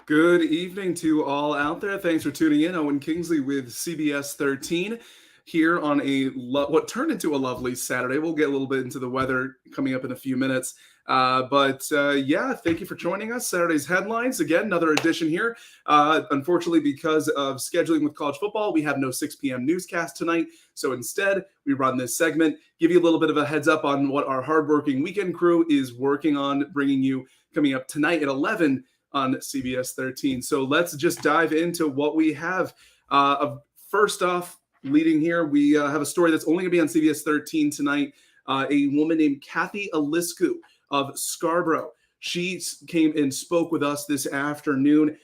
Good evening to all out there. Thanks for tuning in. Owen Kingsley with CBS 13 here on what turned into a lovely Saturday. We'll get a little bit into the weather coming up in a few minutes. Yeah, thank you for joining us. Saturday's headlines. Again, another edition here. Unfortunately, because of scheduling with college football, we have no 6 p.m. newscast tonight. So instead, we run this segment, give you a little bit of a heads up on what our hardworking weekend crew is working on, bringing you coming up tonight at 11 on CBS 13. So let's just dive into what we have. First off, leading here, we have a story that's only going to be on CBS 13 tonight. A woman named Kathy Aliscu of Scarborough. She came and spoke with us this afternoon.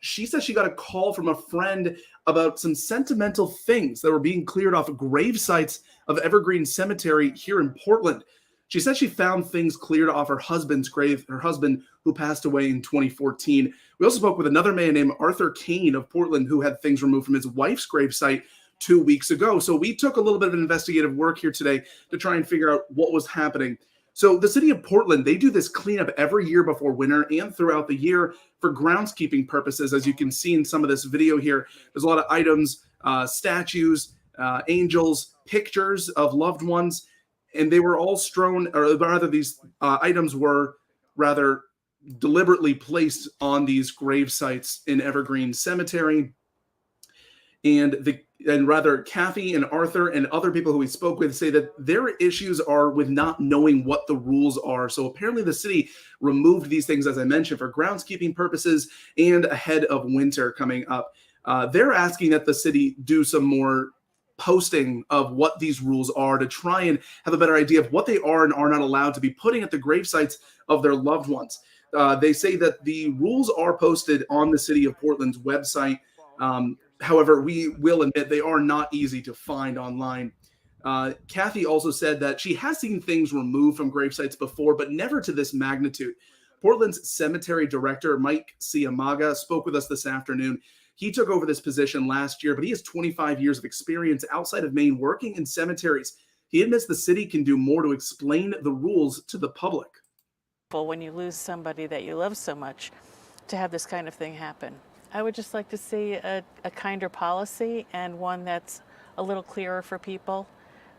She said she got a call from a friend about some sentimental things that were being cleared off grave sites of Evergreen Cemetery here in Portland. She said she found things cleared off her husband's grave, her husband who passed away in 2014. We also spoke with another man named Arthur Kane of Portland who had things removed from his wife's gravesite 2 weeks ago. So we took a little bit of investigative work here today to try and figure out what was happening. So the city of Portland, they do this cleanup every year before winter and throughout the year for groundskeeping purposes. As you can see in some of this video here, there's a lot of items, statues, angels, pictures of loved ones, and they were all strewn, or rather these items were rather deliberately placed on these grave sites in Evergreen Cemetery. And rather Kathy and Arthur and other people who we spoke with say that their issues are with not knowing what the rules are. So apparently the city removed these things, as I mentioned, for groundskeeping purposes and ahead of winter coming up. They're asking that the city do some more posting of what these rules are to try and have a better idea of what they are and are not allowed to be putting at the grave sites of their loved ones. They say that the rules are posted on the city of Portland's website. However, we will admit they are not easy to find online. Kathy also said that she has seen things removed from grave sites before, but never to this magnitude. Portland's cemetery director, Mike Ciamaga, spoke with us this afternoon. He took over this position last year, but he has 25 years of experience outside of Maine working in cemeteries. He admits the city can do more to explain the rules to the public. When you lose somebody that you love so much, to have this kind of thing happen. I would just like to see a kinder policy and one that's a little clearer for people.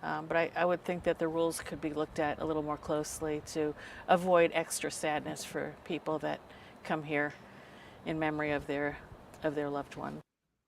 But I would think that the rules could be looked at a little more closely to avoid extra sadness for people that come here in memory of their loved one.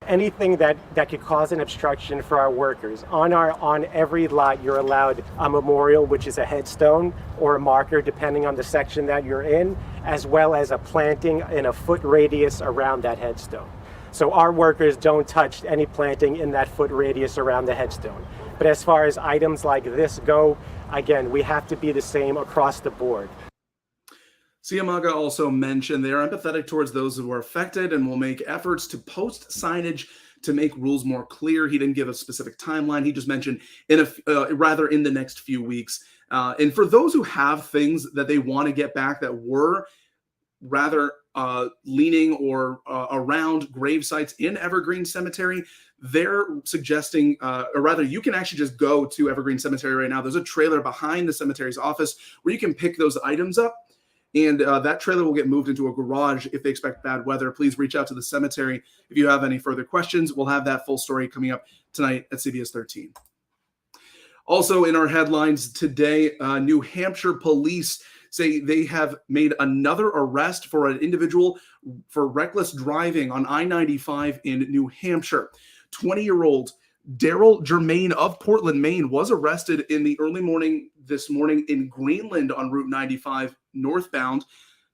Anything that could cause an obstruction for our workers. On every lot, you're allowed a memorial, which is a headstone or a marker, depending on the section that you're in, as well as a planting in a foot radius around that headstone. So our workers don't touch any planting in that foot radius around the headstone. But as far as items like this go, again, we have to be the same across the board. Ciamaga also mentioned they are empathetic towards those who are affected and will make efforts to post signage to make rules more clear. He didn't give a specific timeline. He just mentioned in the next few weeks. And for those who have things that they want to get back that were rather leaning or around grave sites in Evergreen Cemetery, they're suggesting, or rather, you can actually just go to Evergreen Cemetery right now. There's a trailer behind the cemetery's office where you can pick those items up. And that trailer will get moved into a garage if they expect bad weather. Please reach out to the cemetery if you have any further questions. We'll have that full story coming up tonight at CBS 13. Also in our headlines today, New Hampshire Police say they have made another arrest for an individual for reckless driving on I-95 in New Hampshire. 20-year-old Daryl Germain of Portland, Maine, was arrested in the early morning this morning in Greenland on Route 95 northbound.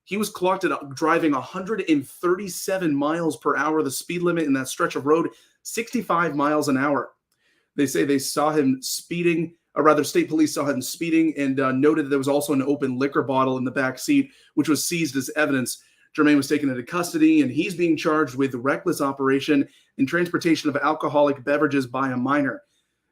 He was clocked at driving 137 miles per hour. The speed limit in that stretch of road, 65 miles an hour. They say they saw him speeding, or rather state police saw him speeding and noted that there was also an open liquor bottle in the back seat, which was seized as evidence. Germain was taken into custody, and he's being charged with reckless operation and transportation of alcoholic beverages by a minor.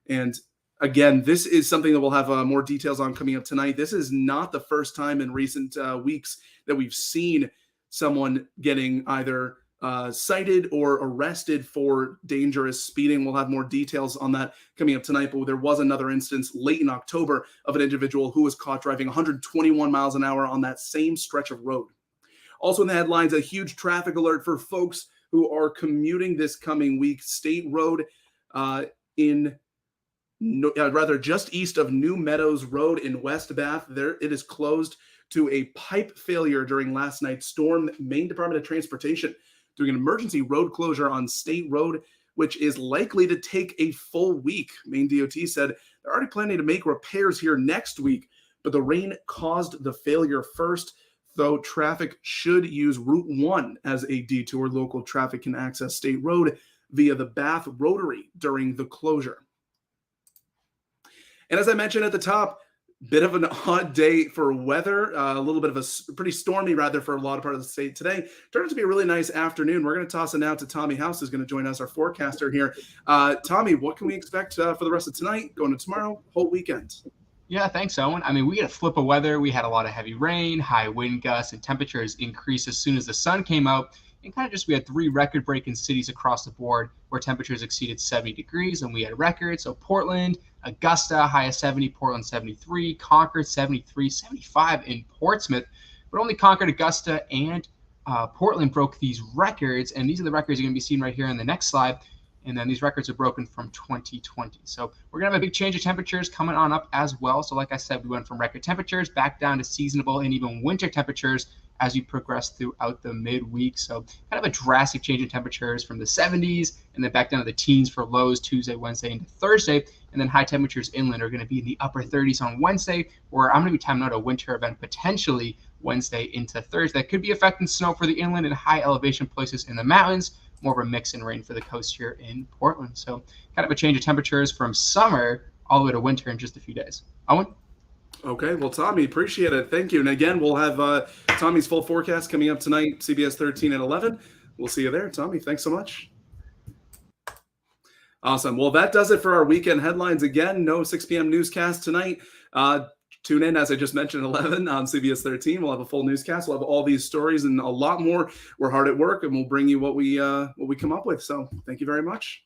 And again, this is something that we'll have more details on coming up tonight. This is not the first time in recent weeks that we've seen someone getting either cited or arrested for dangerous speeding. We'll have more details on that coming up tonight, but there was another instance late in October of an individual who was caught driving 121 miles an hour on that same stretch of road. Also in the headlines, a huge traffic alert for folks who are commuting this coming week. State Road just east of New Meadows Road in West Bath. There, it is closed to a pipe failure during last night's storm. Maine Department of Transportation doing an emergency road closure on State Road, which is likely to take a full week. Maine DOT said they're already planning to make repairs here next week, but the rain caused the failure first, though traffic should use Route 1 as a detour. Local traffic can access State Road via the Bath Rotary during the closure. And as I mentioned at the top, bit of an odd day for weather, a little bit of a pretty stormy rather for a lot of part of the state today. Turned out to be a really nice afternoon. We're going to toss it now to Tommy House, who's going to join us, our forecaster here. Tommy, what can we expect for the rest of tonight, going to tomorrow, whole weekend? Yeah, thanks, Owen. I mean, we had a flip of weather. We had a lot of heavy rain, high wind gusts, and temperatures increased as soon as the sun came out. And kind of just we had 3 record-breaking cities across the board where temperatures exceeded 70 degrees, and we had records. So Portland, Augusta, high of 70, Portland 73, Concord 73, 75 in Portsmouth. But only Concord, Augusta, and Portland broke these records, and these are the records you're going to be seeing right here in the next slide. And then these records are broken from 2020. So we're going to have a big change of temperatures coming on up as well. So like I said, we went from record temperatures back down to seasonable and even winter temperatures as we progress throughout the midweek. So kind of a drastic change in temperatures from the 70s and then back down to the teens for lows Tuesday, Wednesday, into Thursday. And then high temperatures inland are going to be in the upper 30s on Wednesday, where I'm going to be timing out a winter event potentially Wednesday into Thursday. That could be affecting snow for the inland and high elevation places in the mountains. More of a mix and rain for the coast here in Portland. So kind of a change of temperatures from summer all the way to winter in just a few days. Owen? Okay, well, Tommy, appreciate it. Thank you. And again, we'll have Tommy's full forecast coming up tonight, CBS 13 at 11. We'll see you there. Tommy, thanks so much. Awesome. Well, that does it for our weekend headlines. Again, no 6 p.m. newscast tonight. Tune in, as I just mentioned, 11 on CBS 13. We'll have a full newscast. We'll have all these stories and a lot more. We're hard at work, and we'll bring you what we come up with. So thank you very much.